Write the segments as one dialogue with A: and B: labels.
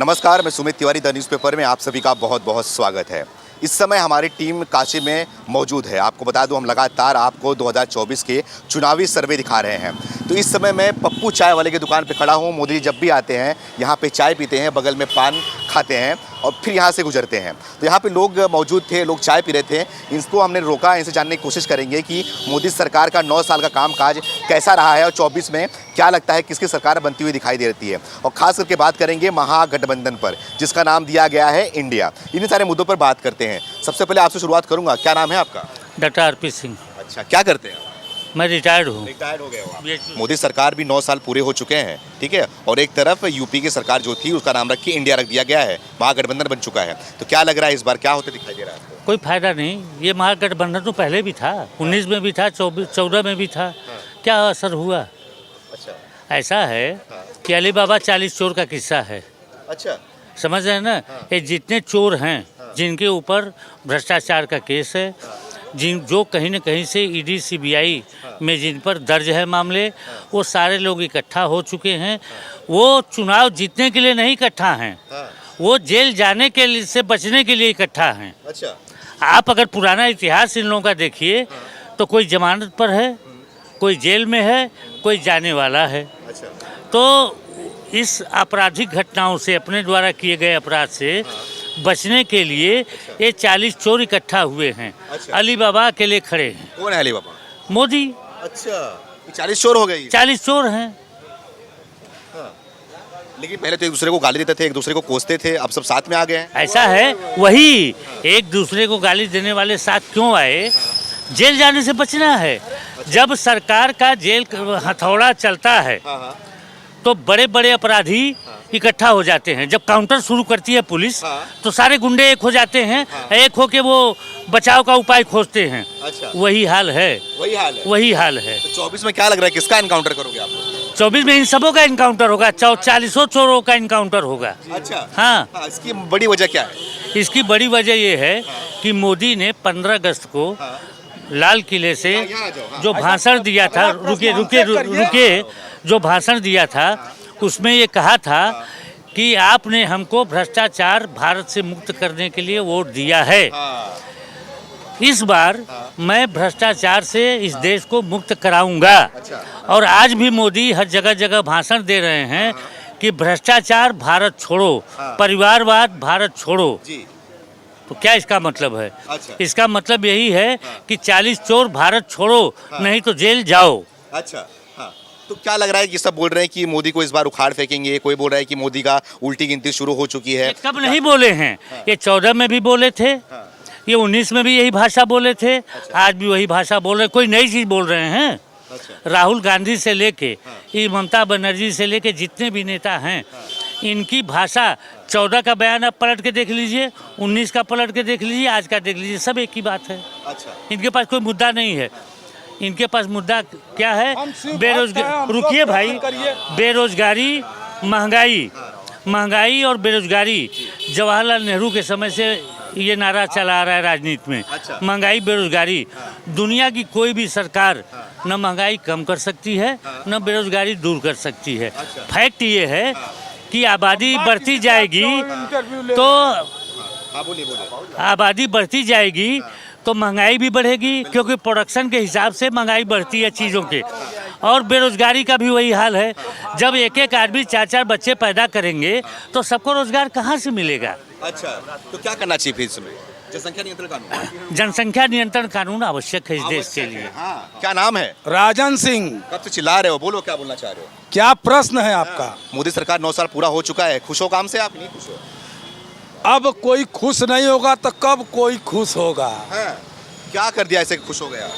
A: नमस्कार, मैं Sumit Tiwari, the newspaper में आप सभी का बहुत बहुत स्वागत है। इस समय हमारी टीम काशी में मौजूद है। आपको बता दूं, हम लगातार आपको 2024 के चुनावी सर्वे दिखा रहे हैं। तो इस समय मैं पप्पू चाय वाले की दुकान पे खड़ा हूं। मोदी जी जब भी आते हैं यहाँ पे चाय पीते हैं, बगल में पान खाते हैं और फिर यहाँ से गुजरते हैं। तो यहाँ पे लोग मौजूद थे, लोग चाय पी रहे थे। इनको हमने रोका, इनसे जानने की कोशिश करेंगे कि मोदी सरकार का 9 साल का कामकाज कैसा रहा है और 24 में क्या लगता है किसकी सरकार बनती हुई दिखाई दे रही है। और खास करके बात करेंगे महागठबंधन पर, जिसका नाम दिया गया है इंडिया। इन्हीं सारे मुद्दों पर बात करते हैं। सबसे पहले आपसे शुरुआत करूंगा, क्या नाम है आपका?
B: Doctor RP Singh.
A: अच्छा, क्या करते हैं?
B: मैं रिटायर्ड हूँ।
A: रिटायर्ड हो गए हो आप। मोदी सरकार भी 9 साल पूरे हो चुके हैं, ठीक है। और एक तरफ यूपी की सरकार जो थी उसका नाम रख के इंडिया रख दिया गया है, महागठबंधन बन चुका है। तो क्या लग रहा है इस बार क्या होते दिखाई दे रहा है आपको?
B: कोई फायदा नहीं। ये महागठबंधन तो पहले भी था, 19 में भी था, 14 में भी था। क्या असर हुआ?
A: अच्छा,
B: ऐसा है कि अली बाबा 40 चोर का किस्सा है।
A: अच्छा,
B: समझ रहे हैं ना? ये जितने चोर हैं जिनके ऊपर भ्रष्टाचार का केस है, जो कहीं न कहीं से ईडी सीबीआई में जिन पर दर्ज है मामले, वो सारे लोग इकट्ठा हो चुके हैं। वो चुनाव जीतने के लिए नहीं इकट्ठा हैं, वो जेल जाने के लिए से बचने के लिए इकट्ठा हैं।
A: अच्छा,
B: आप अगर पुराना इतिहास इन लोगों का देखिए तो कोई जमानत पर है, कोई जेल में है, कोई जाने वाला है।
A: अच्छा,
B: तो इस आपराधिक घटनाओं से, अपने द्वारा किए गए अपराध से बचने के लिए ये 40 चोर इकट्ठा हुए हैं।
A: अच्छा।
B: अली बाबा अकेले खड़े हैं।
A: कौन है अली बाबा?
B: मोदी।
A: अच्छा, 40 चोर हो गए।
B: 40 चोर हैं।
A: लेकिन पहले तो एक दूसरे को गाली देते थे, एक दूसरे को कोसते थे, अब सब साथ में आ गए हैं।
B: ऐसा है, वही एक दूसरे को गाली देने वाले साथ क्यों आए? जेल जाने से बचना है। जब सरकार का जेल हथौड़ा चलता है तो बड़े बड़े अपराधी इकट्ठा हो जाते हैं। जब काउंटर शुरू करती है पुलिस तो सारे गुंडे एक हो जाते हैं, एक होके वो बचाव का उपाय खोजते हैं।
A: अच्छा,
B: वही हाल है।
A: वही हाल है।
B: वही हाल है।
A: तो 24 में क्या लग रहा है, किसका एनकाउंटर करोगे आप?
B: 24 में इन सबों का इनकाउंटर होगा, 40 चोरों का इनकाउंटर होगा।
A: अच्छा,
B: हाँ।
A: इसकी बड़ी वजह क्या है?
B: इसकी बड़ी वजह ये है कि मोदी ने 15 अगस्त को लाल किले से जो भाषण दिया था, रुके जो भाषण दिया था उसमें ये कहा था कि आपने हमको भ्रष्टाचार भारत से मुक्त करने के लिए वोट दिया है। इस बार मैं भ्रष्टाचार से इस देश को मुक्त कराऊंगा। और आज भी मोदी हर जगह जगह भाषण दे रहे हैं कि भ्रष्टाचार भारत छोड़ो, परिवारवाद भारत छोड़ो। तो क्या इसका मतलब है?
A: अच्छा।
B: इसका मतलब यही है कि 40 चोर भारत छोड़ो, नहीं तो जेल जाओ।
A: अच्छा, हाँ। तो क्या लग रहा है कि सब बोल रहे हैं कि मोदी को इस बार उखाड़ फेंकेंगे, कोई बोल रहा है कि मोदी का उल्टी गिनती शुरू हो चुकी है।
B: ये कब नहीं बोले हैं? ये 14 में भी बोले थे, ये 19 में भी यही भाषा बोले थे, आज भी वही भाषा बोल रहे। कोई नई चीज़ बोल रहे हैं? राहुल गांधी से लेके ममता बनर्जी से लेके जितने भी नेता हैं, इनकी भाषा 14 का बयान आप पलट के देख लीजिए, 19 का पलट के देख लीजिए, आज का देख लीजिए, सब एक ही बात है। अच्छा। इनके पास कोई मुद्दा नहीं है। इनके पास मुद्दा क्या है? बेरोजगारी। रुकिए भाई, बेरोजगारी, महंगाई और बेरोजगारी। जवाहरलाल नेहरू के समय से ये नारा चला आ रहा है राजनीति में। अच्छा। महंगाई, बेरोजगारी। दुनिया की कोई भी सरकार न महंगाई कम कर सकती है, न बेरोजगारी दूर कर सकती है। अच्छा। फैक्ट ये है कि आबादी बढ़ती जाएगी तो आबादी बढ़ती जाएगी तो महंगाई भी बढ़ेगी, क्योंकि प्रोडक्शन के हिसाब से महंगाई बढ़ती है चीज़ों के। और बेरोजगारी का भी वही हाल है। जब एक एक आदमी 4-4 बच्चे पैदा करेंगे तो सबको रोजगार कहाँ से मिलेगा? अच्छा, तो क्या करना चाहिए इसमें? जनसंख्या नियंत्रण कानून। जनसंख्या नियंत्रण कानून आवश्यक है इस देश के लिए। हाँ। क्या नाम है?
C: राजन सिंह।
A: कब से चिल्ला रहे हो? बोलो, क्या बोलना चाह रहे हो?
C: क्या प्रश्न है आपका?
A: मोदी सरकार 9 साल पूरा हो चुका है, खुश हो काम से? आप नहीं खुश हो?
C: अब कोई खुश नहीं होगा तो कब कोई खुश होगा?
A: क्या कर दिया ऐसे खुश हो गया?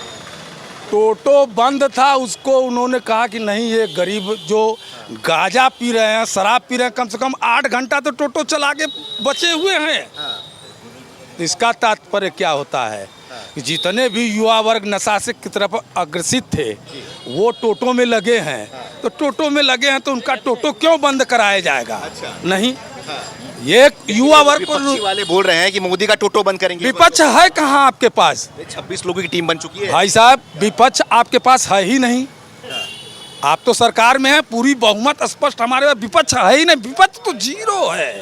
C: टोटो बंद था, उसको उन्होंने कहा कि नहीं, ये गरीब जो गांजा पी रहे हैं, शराब पी रहे हैं, कम से कम 8 घंटा तो टोटो चला के बचे हुए हैं। इसका तात्पर्य क्या होता है कि जितने भी युवा वर्ग नशा से की तरफ अग्रसित थे वो टोटो में लगे हैं। तो टोटो में लगे हैं तो उनका टोटो क्यों बंद कराया जाएगा? नहीं। ये युवा वर्ग को
A: वाले बोल रहे हैं कि मोदी का टोटो बंद करेंगे।
C: विपक्ष है कहाँ आपके पास?
A: 26 लोगों की टीम बन चुकी है
C: भाई साहब, विपक्ष आपके पास है ही नहीं। आप तो सरकार में है, पूरी बहुमत स्पष्ट हमारे पास, विपक्ष है ही नहीं, विपक्ष तो जीरो है।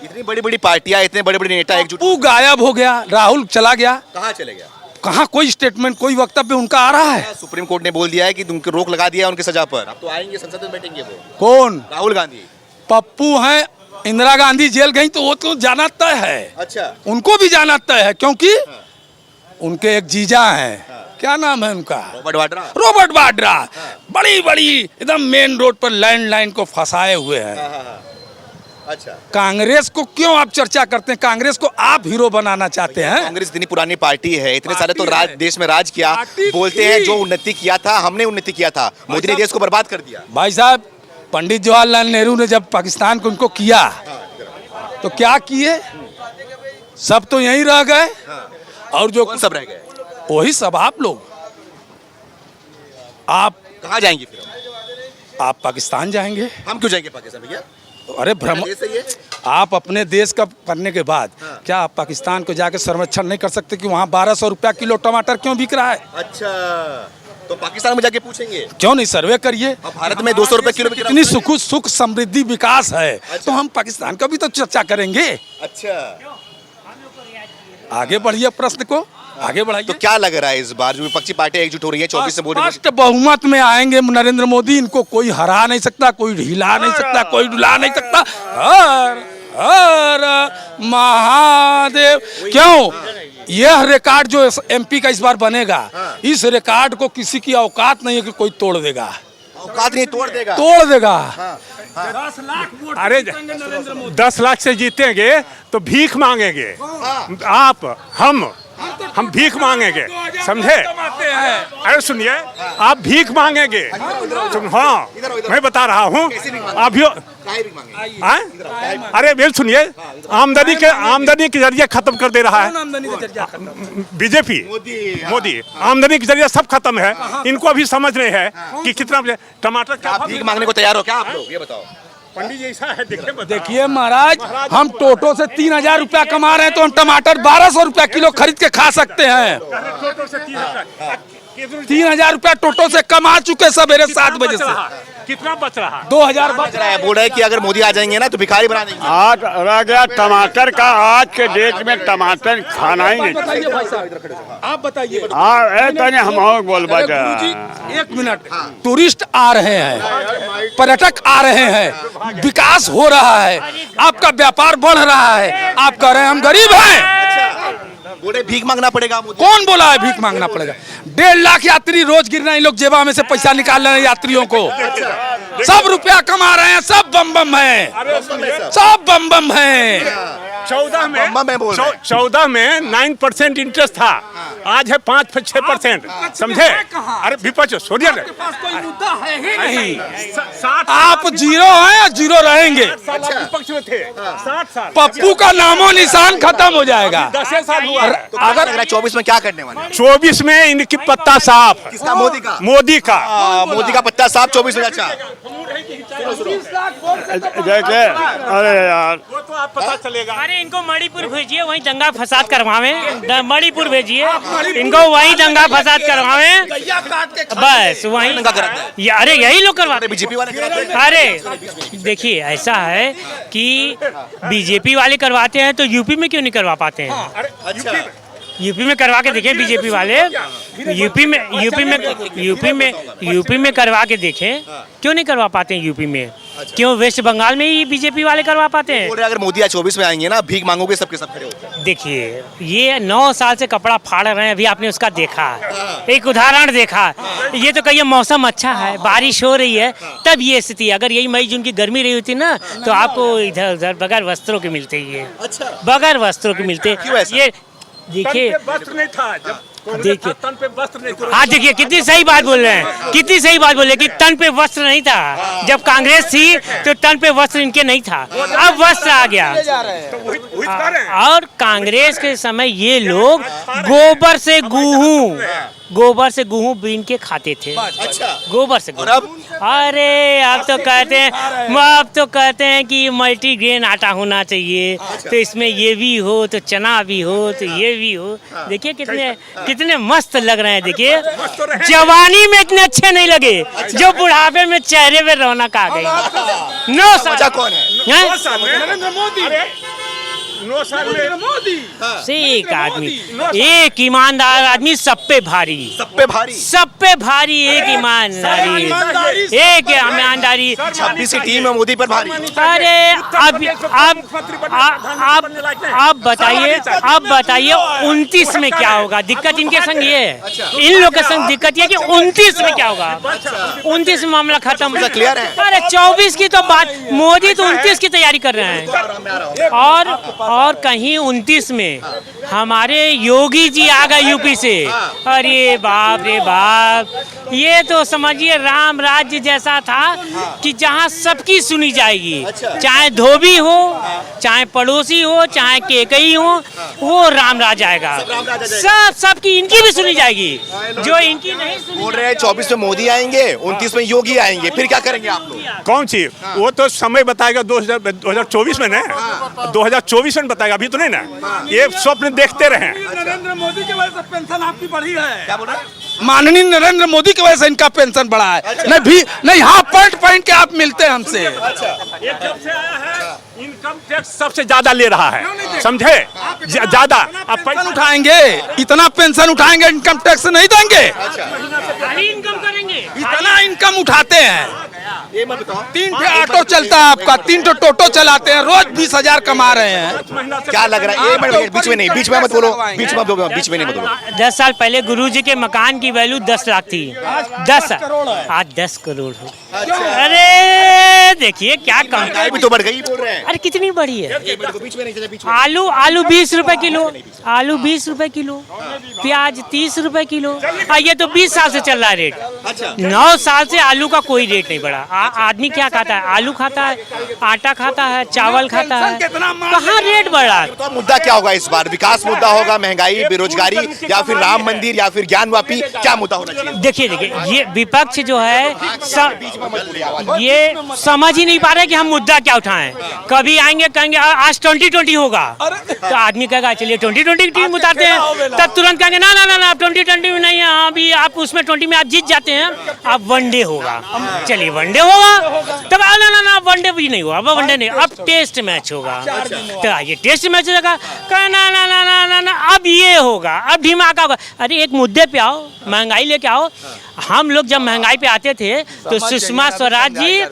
A: इतनी बड़ी बड़ी पार्टियां, इतने बड़े बड़े नेता एकजुट,
C: पप्पू गायब हो गया, राहुल चला गया,
A: कहाँ चले गया?
C: कहाँ कोई स्टेटमेंट, कोई वक्तव्य उनका आ रहा है?
A: सुप्रीम कोर्ट ने बोल दिया है कि उनके रोक लगा दिया उनकी सजा पर। अब तो आएंगे, संसद में बैठेंगे वो।
C: कौन?
A: राहुल गांधी।
C: पप्पू हैं, इंदिरा गांधी जेल गई तो वो तो जाना तय है।
A: अच्छा।
C: उनको भी जाना तय है, क्योंकि उनके एक जीजा हैं, क्या नाम है उनका? रॉबर्ट वाड्रा। बड़ी बड़ी एकदम मेन रोड पर लैंडलाइन को फंसाए हुए हैं।
A: अच्छा।
C: कांग्रेस को क्यों आप चर्चा करते हैं? कांग्रेस को आप हीरो बनाना चाहते हैं?
A: कांग्रेस इतनी पुरानी पार्टी है, इतने सारे तो
C: पार्टी है।
A: देश में राज किया,
C: पार्टी
A: बोलते हैं जो उन्नति किया था हमने उन्नति किया था, मोदी ने देश को बर्बाद कर दिया।
C: भाई साहब, पंडित जवाहरलाल नेहरू ने जब पाकिस्तान को उनको किया तो क्या किए? सब तो यहीं रह गए, और जो
A: कौन सब रह गए?
C: वही सब आप लोग। आप
A: कहाँ जाएंगे फिर?
C: आप पाकिस्तान जाएंगे?
A: हम क्यों जाएंगे पाकिस्तान भैया?
C: अरे भ्रम,
A: देश है ये।
C: आप अपने देश का करने के बाद क्या आप पाकिस्तान को जाके संरक्षण नहीं कर सकते कि वहाँ 1200 रुपया किलो टमाटर क्यों बिक रहा है?
A: अच्छा, तो पाकिस्तान में जाके पूछेंगे
C: क्यों नहीं सर्वे करिए?
A: अब भारत में 200 रुपए किलो बिक रहा है।
C: इतनी सुख समृद्धि विकास है, तो हम पाकिस्तान का भी तो चर्चा करेंगे।
A: अच्छा,
C: आगे बढ़िए, प्रश्न को आगे बढ़ाइए।
A: तो क्या लग रहा है इस बार जो विपक्षी पार्टी एकजुट हो रही है 24 से वोट?
C: स्पष्ट बहुमत में आएंगे नरेंद्र मोदी, इनको कोई हरा नहीं सकता, कोई हिला नहीं सकता, कोई डुला नहीं सकता। हर हर महादेव। क्यों? यह रिकॉर्ड जो एमपी का इस बार बनेगा, इस रिकॉर्ड को किसी की औकात नहीं है कि कोई तोड़ देगा।
A: औकात नहीं, तोड़ देगा।
C: तोड़ देगा।
D: 10 लाख वोट, अरे 10 लाख से जीतेंगे तो भीख मांगेंगे। आप हम भीख मांगेंगे, समझे? अरे सुनिए, आप भीख मांगेंगे। हाँ, मैं बता रहा हूँ अभी। अरे वेल सुनिए, आमदनी के जरिए खत्म कर दे रहा है बीजेपी, मोदी। आमदनी के जरिए सब खत्म है, इनको अभी समझ नहीं है कि कितना टमाटर।
A: क्या भीख मांगने को तैयार हो क्या आप लोग? ये बताओ।
D: पंडित जी ऐसा है,
C: देखिए महाराज, हम टोटो से 3000 रुपया कमा रहे हैं तो हम टमाटर 1200 रुपया किलो खरीद के खा सकते हैं। 3000 रुपया टोटो से कमा चुके सवेरे 7 बजे से।
D: कितना बच रहा?
C: 2000 बच
A: रहा है। बोल रहे हैं कि अगर मोदी आ जाएंगे ना तो भिखारी बना देंगे।
E: आज रह गया टमाटर का, आज के डेट में टमाटर खाना ही नहीं।
C: बताइए भाई साहब, आप बताइए।
E: हम बोलबा
C: एक मिनट, टूरिस्ट आ रहे हैं, पर्यटक आ रहे हैं, विकास हो रहा है, आपका व्यापार बढ़ रहा है, आप कह रहे हैं हम गरीब हैं।
A: बोले भीख मांगना पड़ेगा मोदी।
C: कौन बोला है भीख मांगना पड़ेगा? 1.5 लाख यात्री रोज गिर रहे हैं, लोग जेबा में से पैसा निकाल रहे हैं यात्रियों को। सब रुपया कमा रहे हैं, सब बम बम है, सब बम बम है।
D: 14 में 9% इंटरेस्ट था, आज है 5-6%, समझे? अरे विपक्ष सोनिया
C: आप जीरो हैं या जीरो रहेंगे?
D: विपक्ष में थे 60 साल।
C: पप्पू का नामो निशान खत्म हो जाएगा।
D: 10 साल हुआ।
A: तो अगर 24 में क्या करने वाले?
D: 24 में इनकी पत्ता साफ।
A: किसका? मोदी का।
D: मोदी का।
A: मोदी का पत्ता साफ 24 में। अच्छा,
E: देखे, अरे यार,
D: वो तो आप पता चलेगा।
B: अरे इनको मणिपुर भेजिए, वहीं दंगा फसाद करवावे। मणिपुर भेजिए इनको, वहीं दंगा फसाद करवावे, बस वहीं
A: दंगा कराते हैं।
B: अरे यही लोग करवाते
A: बीजेपी वाले कराते हैं।
B: अरे देखिए, ऐसा है कि बीजेपी वाले करवाते हैं तो यूपी में क्यों नहीं करवा पाते हैं? यूपी में करवा के देखें बीजेपी वाले। यूपी में करवा के देखें, क्यों नहीं करवा पाते हैं यूपी में? क्यों वेस्ट बंगाल में ही बीजेपी वाले करवा पाते हैं?
A: अगर मोदी 24 में आएंगे ना, भीख मांगोगे सबके सब खड़े होते हैं।
B: देखिए, ये 9 साल से कपड़ा फाड़ रहे हैं, अभी आपने उसका देखा, एक उदाहरण देखा। ये तो कहिए मौसम अच्छा है, बारिश हो रही है, तब ये स्थिति। अगर यही मई जून की गर्मी रही होती ना, तो आपको इधर उधर बगैर वस्त्रों के मिलते, ये बगैर वस्त्रों के मिलते। ये देखिए,
D: वस्त्र नहीं था जब,
B: देखिए
D: तन पे वस्त्र नहीं था।
B: हाँ देखिए, कितनी सही बात बोल रहे हैं, कितनी सही बात बोल रहे हैं कि तन पे वस्त्र नहीं था। जब कांग्रेस थी तो तन पे वस्त्र इनके नहीं था, अब वस्त्र आ गया। और कांग्रेस के समय ये लोग गोबर से गेहूं
F: गोबर से गेहूं बीन के खाते थे।
A: अच्छा।
F: गोबर से
A: और अब?
F: अरे अब तो कहते हैं कि मल्टीग्रेन आटा होना चाहिए, तो इसमें ये भी हो तो चना भी हो तो ये भी हो। देखिए कितने मस्त लग रहे हैं। देखिए जवानी में इतने अच्छे नहीं लगे जो बुढ़ापे में चेहरे पे रौनक आ गई। नो
A: वजह कौन है?
C: नरेंद्र मोदी।
F: एक आदमी, एक ईमानदार आदमी, सब पे भारी,
A: सब पे भारी।
F: सब पे भारी, एक ईमानदारी, एक ईमानदारी।
A: 26 की टीम है मोदी पर भारी।
F: अरे अब बताइए 29 में क्या होगा? दिक्कत इनके संग ये है, इन लोग के संग दिक्कत ये है कि 29 में क्या होगा? 29 में मामला खत्म।
A: क्लियर है।
F: अरे 24 की तो बात, मोदी तो 29 की तैयारी कर रहे हैं। और कहीं 29 में हमारे योगी जी आ गए यूपी से। अरे बाप रे बाप, ये तो समझिए राम राज्य जैसा था कि जहाँ सबकी सुनी जाएगी, चाहे धोबी हो, चाहे पड़ोसी हो, चाहे केकई हो, वो राम राज आएगा। सबकी इनकी भी सुनी जाएगी, जो इनकी नहीं सुनी।
A: बोल रहे हैं 24 में मोदी आएंगे, 29 में योगी आएंगे, फिर क्या करेंगे आप लोग?
D: कौन सी? वो तो समय बताएगा 2024 में ना, 2024 में बताएगा, अभी तो नहीं ना। ये स्वप्न देखते रहे।
C: नरेंद्र मोदी की वजह से पेंशन आपकी बढ़ी है।
A: क्या बोल रहे हैं?
C: माननीय नरेंद्र मोदी की वजह से इनका पेंशन बढ़ा है। नहीं हाँ, पॉइंट के आप मिलते हैं हमसे।
D: ये जब से आया है इनकम टैक्स सबसे ज्यादा ले रहा है, समझे? ज्यादा आप
C: पेंशन उठाएंगे, इतना पेंशन उठाएंगे, इनकम टैक्स नहीं देंगे।
F: इनकम करेंगे,
C: इतना इनकम उठाते हैं।
A: ये मत बताओ।
C: 3 ऑटो चलता है आपका, 3 टोटो चलाते हैं, रोज 20,000 कमा रहे हैं।
A: क्या लग रहा है? ये बीच में नहीं, बीच में मत बोलो, बीच में नहीं मत बोलो।
F: 10 साल पहले गुरुजी के मकान की वैल्यू 10 लाख थी। 10 आज 10 करोड़ हो। अरे देखिए क्या कम,
A: महंगाई भी तो बढ़ गई बोल रहे हैं।
F: अरे कितनी बढ़ी है?
A: बीच में नहीं चले, बीच में।
F: आलू 20 रुपए किलो, आलू 20 रुपए किलो, प्याज 30 रुपए किलो। ये तो 20 साल से चल रहा है रेट। 9 साल से आलू का कोई रेट नहीं बढ़ा। आदमी क्या खाता है? आलू खाता है, आटा खाता है, चावल खाता है, कहाँ रेट बढ़ा?
A: तो मुद्दा क्या होगा इस बार? विकास मुद्दा होगा, महंगाई, बेरोजगारी, या फिर राम मंदिर, या फिर ज्ञानवापी? क्या मुद्दा होना चाहिए?
F: देखिए ये विपक्ष जो है ये समझ ही नहीं पा रहे कि हम मुद्दा क्या उठाएं। कभी आएंगे कहेंगे आज 2020 होगा, तो आदमी कहेगा चलिए 2020 टीम उतारते हैं, तब तुरंत कहेंगे ना 2020 में नहीं है, अभी आप उसमें 20 में आप जीत जाते हैं, अब वनडे होगा। चलिए वनडे होगा, तब ना वनडे भी नहीं होगा, वनडे नहीं, अब टेस्ट मैच होगा। तो ये टेस्ट मैच होगा, ना अब ये होगा, अब धमाका होगा। अरे एक मुद्दे पे आओ, महंगाई लेके आओ। हम लोग जब महंगाई पे आते थे तो सुषमा स्वराज जी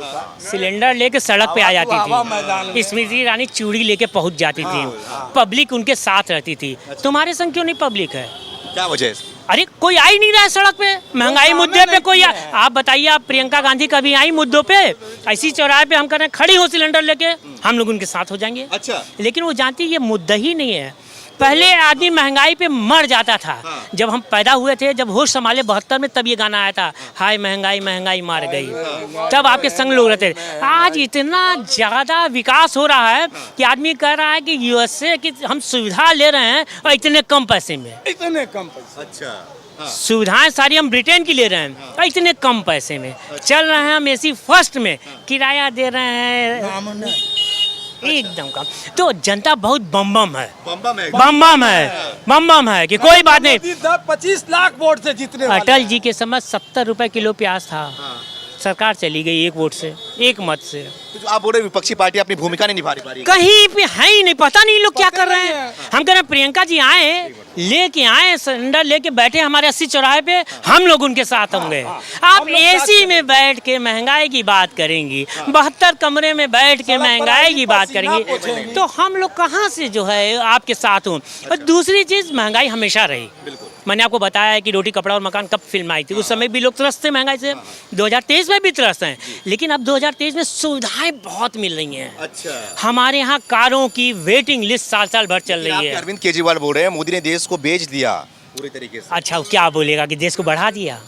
F: सिलेंडर लेके सड़क पे आ जाती थी, स्मृति ईरानी चूड़ी लेके पहुंच जाती थी, पब्लिक उनके साथ रहती थी। तुम्हारे संग क्यों नहीं पब्लिक है?
A: क्या वजह है?
F: अरे कोई आ ही नहीं रहा है सड़क पे, महंगाई मुद्दे पे कोई आप बताइए, आप प्रियंका गांधी कभी आई मुद्दों पे? ऐसी चौराहे पे हम करें खड़ी हो सिलेंडर लेके, हम लोग उनके साथ हो जाएंगे।
A: अच्छा।
F: लेकिन वो जानती ये मुद्दा ही नहीं है। पहले आदमी महंगाई पे मर जाता था। जब हम पैदा हुए थे, जब होश संभाले 72 में, तब ये गाना आया था, हाय महंगाई महंगाई मार गई, तब आपके संग लोग रहते थे। आज इतना ज़्यादा विकास हो रहा है कि आदमी कह रहा है कि यूएसए की हम सुविधा ले रहे हैं और इतने कम पैसे में।
C: इतने कम पैसे?
A: अच्छा।
F: सुविधाएं सारी हम ब्रिटेन की ले रहे हैं और इतने कम पैसे में चल रहे हैं। हम एसी फर्स्ट में किराया दे रहे हैं एकदम कम। तो जनता बहुत बम है कि कोई बात नहीं।
C: 25 लाख वोट से जीतने वाले।
F: अटल जी के समय 70 रुपए किलो प्याज था, सरकार चली गई एक वोट से, एक मत से।
A: तो आप बोल रहे विपक्षी पार्टी अपनी भूमिका नहीं निभा रही,
F: कहीं पे है ही नहीं, पता नहीं लोग क्या कर रहे हैं। हम कह रहे हैं प्रियंका जी आए, लेके आए सिलेंडर लेके बैठे हमारे 80 चौराहे पे, हम लोग उनके साथ होंगे। आप एसी में बैठ के महंगाई की बात करेंगी, 72 कमरे में बैठ के महंगाई की बात करेंगी, तो हम लोग कहाँ से जो है आपके साथ हों। और दूसरी चीज़, महंगाई हमेशा रही। मैंने आपको बताया है कि रोटी कपड़ा और मकान कब फिल्म आई थी, उस समय भी लोग त्रस्त थे महंगाई से, 2023 में भी त्रस्त हैं। लेकिन अब 2023 में सुविधाएं बहुत मिल रही हैं।
A: अच्छा।
F: हमारे यहाँ कारों की वेटिंग लिस्ट साल भर चल रही है।
A: अरविंद केजरीवाल बोल रहे हैं मोदी ने देश को बेच दिया पूरी तरीके से।
F: अच्छा, क्या बोलेगा कि देश को बढ़ा दिया?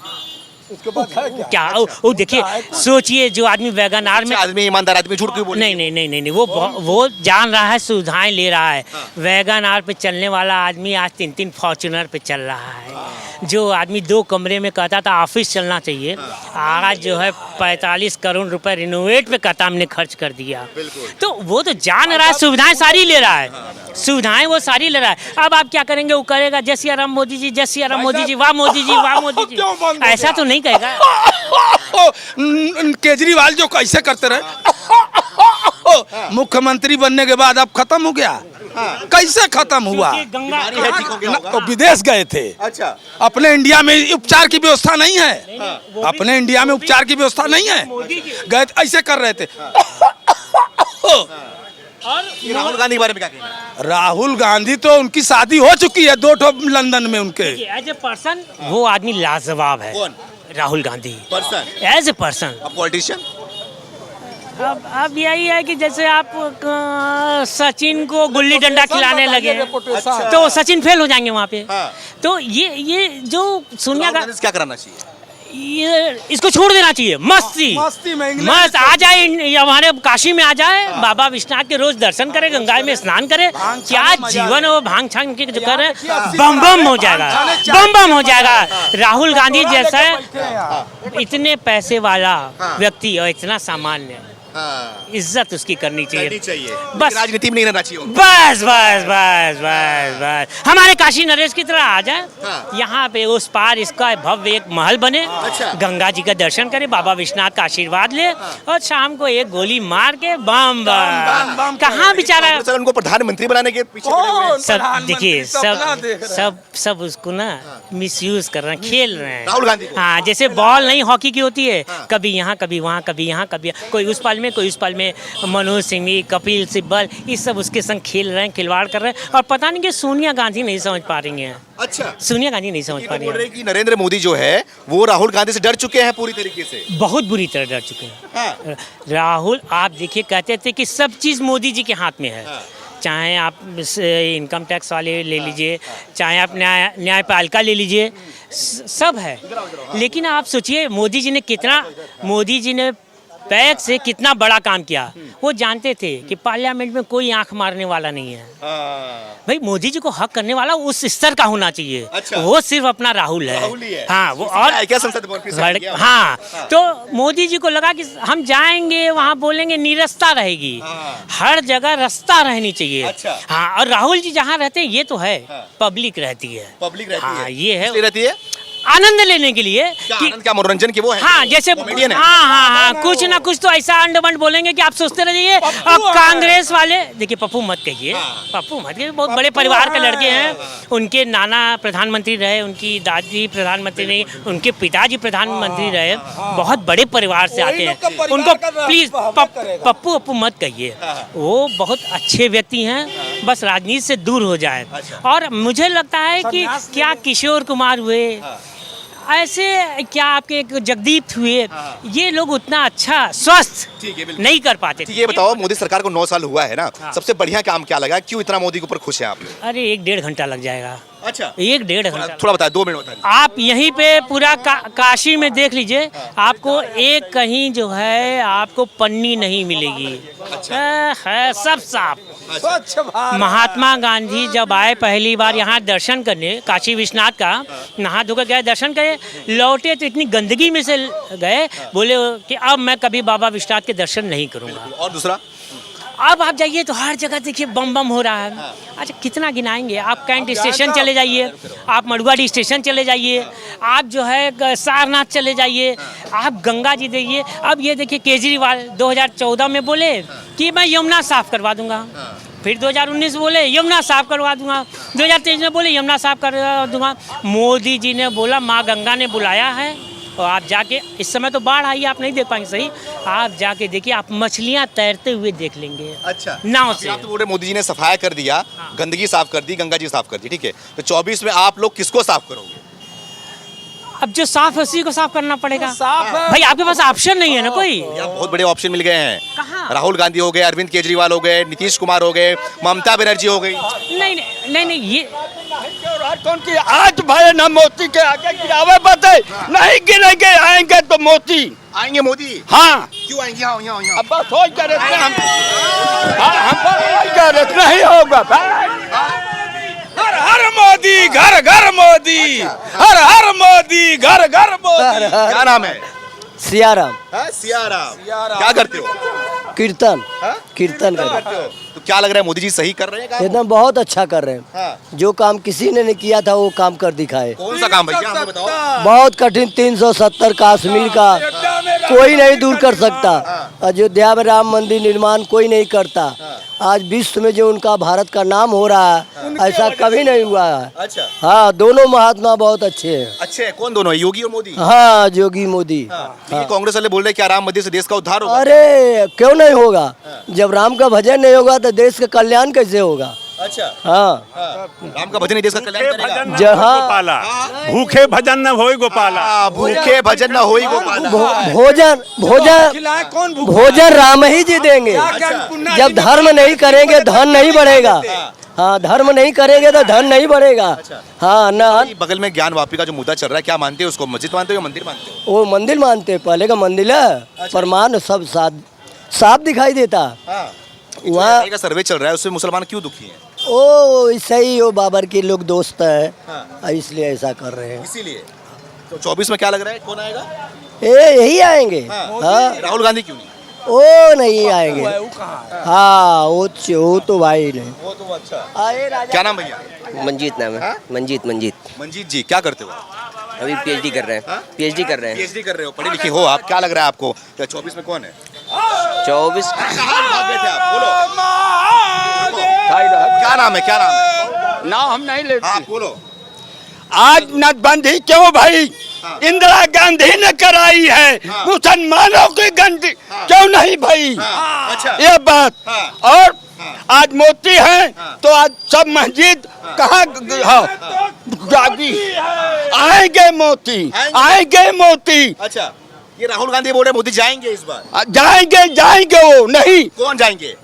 C: उसके बाद है
F: क्या वो देखिए, सोचिए जो आदमी वैगनार में,
A: आदमी ईमानदार आदमी झूठ क्यों बोले?
F: नहीं, वो जान रहा है, सुविधाएं ले रहा है। वैगनार पे चलने वाला आदमी आज 3 फॉर्च्यूनर पे चल रहा है। जो आदमी 2 कमरे में कहता था ऑफिस चलना चाहिए, आज जो है 45 करोड़ रुपए रिनोवेट पे कहता हमने खर्च कर दिया। तो वो तो जान रहा है, सुविधाएं सारी ले रहा है, सुविधाएं वो सारी ले रहा है। अब आप क्या करेंगे, वो करेगा जय सिया राम मोदी जी, जय सिया राम मोदी जी, वाह मोदी जी, वाह मोदी जी, ऐसा तो नहीं कहेगा।
C: केजरीवाल जो कैसे करते रहे मुख्यमंत्री बनने के बाद अब खत्म हो गया। कैसे खत्म हुआ?
F: गंगा
C: तो विदेश गए थे।
A: अच्छा,
C: अपने इंडिया में उपचार की व्यवस्था नहीं है, अपने इंडिया में उपचार की व्यवस्था नहीं है, गए ऐसे कर रहे थे।
A: राहुल गांधी के बारे में क्या कहना है?
C: राहुल गांधी तो उनकी शादी हो चुकी है 2 ठो लंदन में उनके।
F: एज ए पर्सन वो आदमी लाजवाब है।
A: कौन?
F: Rahul Gandhi
A: person,
F: as a person.
A: अब पॉलिटिशियन?
F: अब यही है कि जैसे आप सचिन को गुल्ली डंडा खिलाने लगे तो सचिन फेल हो जाएंगे वहाँ पे।
A: हाँ।
F: तो ये जो सोनिया
A: राहुल गांधी से क्या कराना चाहिए?
F: ये इसको छोड़ देना चाहिए।
C: मस्ती में इंग्लैंड
F: मस्त आ जाए, हमारे काशी में आ जाए, बाबा विश्वनाथ के रोज दर्शन करे, गंगा में स्नान करे, क्या जीवन है वो, भांग छांग के जो करे, बम बम हो जाएगा, बम बम हो जाएगा। राहुल गांधी जैसा इतने पैसे वाला व्यक्ति और इतना सामान्य, इज्जत उसकी करनी चाहिए। बस
A: राजनीति में नहीं रहना चाहिए।
F: बस बस बस बस बस हमारे काशी नरेश की तरह आ जाए, यहाँ पे उस पार इसका भव्य एक महल बने, गंगा जी का दर्शन करे, बाबा विश्वनाथ का आशीर्वाद ले, और शाम को एक गोली मार के बम बम। कहाँ बेचारा
A: सर, उनको प्रधानमंत्री बनाने के पीछे पड़े हुए हैं।
F: सब देखिए, सब उसको ना मिसयूज कर रहे हैं, खेल रहे हैं।
A: राहुल गांधी
F: हाँ, जैसे बॉल नहीं हॉकी की होती है, कभी यहाँ कभी वहाँ, कभी यहाँ कभी कोई उस पाल में कोई उस पाल में। मनोज सिंह, कपिल सिब्बल, ये सब उसके संग खेल रहे हैं, खिलवाड़ कर रहे हैं, और पता नहीं कि सोनिया गांधी नहीं समझ पा रही हैं।
A: अच्छा,
F: सोनिया गांधी नहीं समझ पा रही
A: बोल रहे
F: हैं।
A: हैं कि नरेंद्र मोदी जो है वो राहुल गांधी से डर चुके हैं पूरी तरीके से।
F: बहुत बुरी तरह डर चुके हैं। राहुल, आप देखिए, कहते थे कि सब चीज़ मोदी जी के हाथ में है। चाहे आप इनकम टैक्स वाले ले लीजिए, चाहे आप न्यायपालिका ले लीजिए, सब है। लेकिन आप सोचिए, मोदी जी ने पैक से कितना बड़ा काम किया। वो जानते थे कि पार्लियामेंट में कोई आंख मारने वाला नहीं है। भाई, मोदी जी को हक करने वाला उस स्तर का होना चाहिए।
A: अच्छा।
F: वो सिर्फ अपना राहुल है। हाँ, वो और
A: क्या संसद
F: हाँ, तो मोदी जी को लगा कि हम जाएंगे वहाँ, बोलेंगे निरस्ता रहेगी, हर जगह रास्ता रहनी चाहिए।
A: अच्छा।
F: हाँ, और राहुल जी जहाँ रहते हैं ये तो है, पब्लिक रहती है,
A: पब्लिक रहती
F: हाँ,
A: है,
F: ये है,
A: इसलिए रहती है
F: आनंद लेने के लिए कि
A: आनंद क्या, मनोरंजन की वो है।
F: हाँ, जैसे
A: कॉमेडियन है।
F: हाँ, कुछ ना कुछ तो ऐसा अंडबंड बोलेंगे कि आप सोचते रहिए। अब कांग्रेस वाले देखिए, पप्पू मत कहिए, पप्पू मत कहिए, बहुत बड़े परिवार के लड़के हैं। उनके नाना प्रधानमंत्री रहे, उनकी दादी प्रधानमंत्री नहीं, उनके पिताजी प्रधानमंत्री रहे, बहुत बड़े परिवार से आते हैं। उनको प्लीज पप्पू अपू मत कहिए, वो बहुत अच्छे व्यक्ति हैं, बस राजनीति से दूर हो जाए। और मुझे लगता है कि क्या किशोर कुमार हुए, ऐसे क्या आपके एक जगदीप हुए, ये लोग उतना अच्छा स्वस्थ नहीं कर पाते।
A: ये बताओ, मोदी सरकार को 9 साल हुआ है ना, सबसे बढ़िया काम क्या लगा? क्यों इतना मोदी के ऊपर खुश हैं आप लोग?
F: अरे 1-1.5 घंटा लग जाएगा।
A: अच्छा,
F: 1-1.5 घंटा।
A: थोड़ा बताइए, 2 मिनट बताइए।
F: आप यहीं पे पूरा काशी में देख लीजिए, आपको एक कहीं जो है आपको पन्नी नहीं मिलेगी। है सब साफ। महात्मा गांधी जब आए पहली बार यहाँ दर्शन करने, काशी विश्वनाथ का नहा धोकर गए, दर्शन करे, लौटे तो इतनी गंदगी में से गए, बोले कि अब मैं कभी बाबा विश्वनाथ के दर्शन नहीं करूँगा।
A: और दूसरा,
F: अब आप जाइए तो हर जगह देखिए बम बम हो रहा है। अच्छा, कितना गिनाएंगे? आप कैंट स्टेशन चले जाइए, आप मड़ुआडी स्टेशन चले जाइए, आप जो है सारनाथ चले जाइए, आप गंगा जी देखिए। अब ये देखिए, केजरीवाल 2014 में बोले कि मैं यमुना साफ करवा दूंगा, फिर 2019 बोले यमुना साफ करवा दूंगा, 2023 में बोले यमुना साफ करवा दूंगा। मोदी जी ने बोला माँ गंगा ने बुलाया है, और आप जाके, इस समय तो बाढ़ आई, आप नहीं देख पाएंगे सही, आप जाके देखिए, आप मछलियाँ तैरते हुए देख लेंगे। अच्छा, नाव से।
A: आप तो बोले मोदी जी ने सफाया कर दिया, गंदगी साफ कर दी, गंगा जी साफ कर दी, ठीक है, तो 24 में आप लोग किसको साफ करोगे?
F: अब जो साफ है उसी को साफ करना पड़ेगा। भाई, आपके पास ऑप्शन नहीं है ना कोई।
A: बहुत बड़े ऑप्शन मिल गए हैं।
F: कहाँ?
A: राहुल गांधी हो गए, अरविंद केजरीवाल हो गए, नीतीश कुमार हो गए, ममता बनर्जी हो गई।
F: नहीं, ये
E: कौन की आज भाई ना मोदी के आगे गिरावे बते नहीं गिरेंगे, आएंगे तो मोदी
A: आएंगे। मोदी?
E: हाँ,
A: क्यों आएंगे? यहाँ
E: अब बस हो करे हम पर नहीं होगा।
C: हर हर मोदी। मोदी घर घर मोदी, हर हर मोदी घर घर मोदी।
A: क्या नाम है?
G: सियाराम।
A: सियाराम। क्या करते हो?
G: कीर्तन।
A: हाँ?
G: कीर्तन
A: क्या
G: कर
A: करते हो? तो क्या लग रहा है, मोदी जी सही कर रहे हैं काम?
G: एकदम बहुत अच्छा कर रहे हैं।
A: हाँ।
G: जो काम किसी ने नहीं किया था वो काम कर दिखाए।
A: कौन सा काम भैया हमें बताओ?
G: बहुत कठिन 370 कश्मीर का कोई नहीं दूर कर सकता। अयोध्या में राम मंदिर निर्माण कोई नहीं करता। आज विश्व में जो उनका भारत का नाम हो रहा है ऐसा कभी नहीं हुआ है।
A: अच्छा।
G: हाँ, दोनों महात्मा बहुत अच्छे हैं।
A: अच्छे हैं। कौन दोनों है, योगी और मोदी?
G: हाँ, योगी मोदी।
A: लेकिन कांग्रेस वाले बोल रहे हैं क्या राम मंदिर से देश का उद्धार होगा?
G: अरे क्यों नहीं होगा? जब राम का भजन नहीं होगा तो देश का कल्याण कैसे होगा?
A: अच्छा।
G: हाँ,
A: राम का भजन ही देश का कल्याण करेगा।
D: भजन न
G: जहाँ-
D: होई गोपाला, भूखे भजन न होई गोपाला।
A: भूखे भजन न होई गोपाला।
G: भोजन भोजन
C: खिलाए कौन भूखा?
G: भोजन राम ही जी देंगे। जब धर्म नहीं करेंगे धन नहीं बढ़ेगा। हाँ, धर्म नहीं करेंगे तो धन नहीं बढ़ेगा। हाँ ना,
A: बगल में ज्ञान वापी का जो मुद्दा चल रहा है, क्या मानते हो उसको? मस्जिद मानते हो या मंदिर मानते हो?
G: वो मंदिर मानते हैं, पहले का मंदिर है, प्रमाण सब साफ दिखाई देता। वहाँ
A: का सर्वे चल रहा है, उससे मुसलमान क्यों दुखी हैं?
G: ओ ऐसा ही, वो बाबर के लोग दोस्त है इसलिए ऐसा कर रहे हैं।
A: इसीलिए तो 24 में क्या लग रहा है, कौन आएगा?
G: यही आएंगे। हाँ,
A: राहुल गांधी क्यों नहीं?
G: वो नहीं आएंगे। हाँ, वो तो भाई नहीं।
A: वो तो अच्छा।
G: आए राजा।
A: क्या नाम भैया?
H: मंजीत नाम है। मंजीत
A: मंजीत जी, क्या करते हो?
H: अभी पीएचडी कर रहे हैं। पीएचडी कर रहे हैं।
A: पीएचडी कर रहे हो, पढ़े लिखे हो आप। क्या लग रहा है आपको 24 में कौन है?
H: 24
A: क्या नाम है, क्या नाम है?
E: ना हम नहीं लेते।
A: आप बोलो।
E: आज नोटबंदी क्यों भाई? इंदिरा गांधी ने कराई है। मुसलमानों की गंदी क्यों नहीं भाई?
A: अच्छा।
E: ये बात। और आज मोती है तो आज सब मस्जिद कहाँ जागी? आएंगे मोती, आएंगे मोती।
A: अच्छा, ये राहुल गांधी बोल रहे मोदी जाएंगे इस बार।
E: जाएंगे वो नहीं।
A: कौन जाएंगे?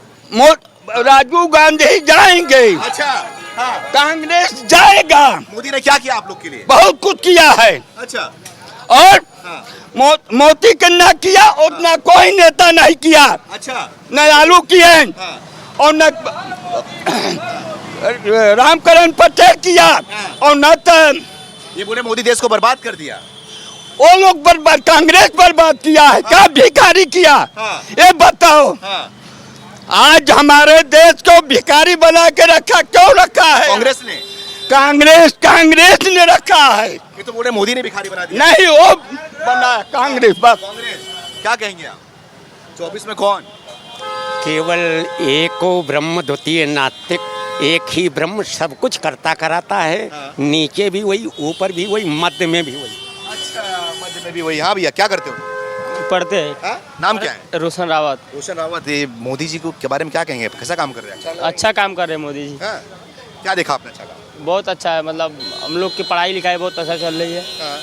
E: राजीव गांधी जाएंगे।
A: अच्छा। हाँ।
E: कांग्रेस जाएगा।
A: मोदी ने क्या किया आप लोग के लिए?
E: बहुत कुछ किया है।
A: अच्छा।
E: और
A: हाँ।
E: मोदी के ना किया उतना कोई नेता नहीं किया।
A: अच्छा।
E: न आलू किए
A: हाँ।
E: और न रामकरण पटेल किया और न तो
A: ये बोले मोदी देश को बर्बाद कर दिया।
E: वो लोग बर्बाद, कांग्रेस बर्बाद किया है। क्या भिखारी किया?
A: हाँ।
E: ये बताओ।
A: हाँ।
E: आज हमारे देश को भिखारी बना के रखा, क्यों रखा है?
A: कांग्रेस ने?
E: कांग्रेस ने रखा है।
A: ये तो बोले मोदी ने भिखारी बना दिया।
E: नहीं, वो बना कांग्रेस बस।
A: कांग्रेस। क्या कहेंगे आप 24 में कौन?
I: केवल एको ब्रह्म द्वितीय नास्तिक, एक ही ब्रह्म सब कुछ करता कराता है। नीचे भी वही, ऊपर भी वही, मध्य में भी वही।
A: अच्छा, मध्य में भी वही। हाँ भैया, क्या करते हो?
F: पढ़ते हैं।
A: हाँ? नाम क्या है?
F: रोशन रावत।
A: रोशन रावत। ये मोदी जी को के बारे में क्या कहेंगे, कैसा काम कर रहे हैं?
F: अच्छा काम कर रहे हैं मोदी जी।
A: हाँ? क्या देखा आपने अच्छा काम?
F: बहुत अच्छा है, मतलब हम लोग की पढ़ाई लिखाई बहुत अच्छा चल रही है।
A: हाँ?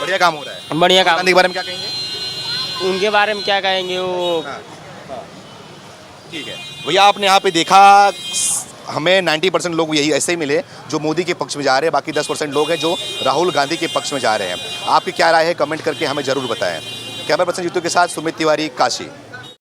A: बढ़िया काम हो रहा है।
F: बढ़िया काम।
A: गांधी के बारे में क्या कहेंगे?
F: उनके बारे में क्या कहेंगे वो?
A: ठीक है भैया, आपने यहाँ पे देखा, हमें 90% लोग यही ऐसे ही मिले जो मोदी के पक्ष में जा रहे हैं, बाकी 10% लोग हैं जो राहुल गांधी के पक्ष में जा रहे हैं। आपकी क्या राय है, कमेंट करके हमें जरूर बताएं। कैमरा पर्सन जीतू के साथ सुमित तिवारी, काशी।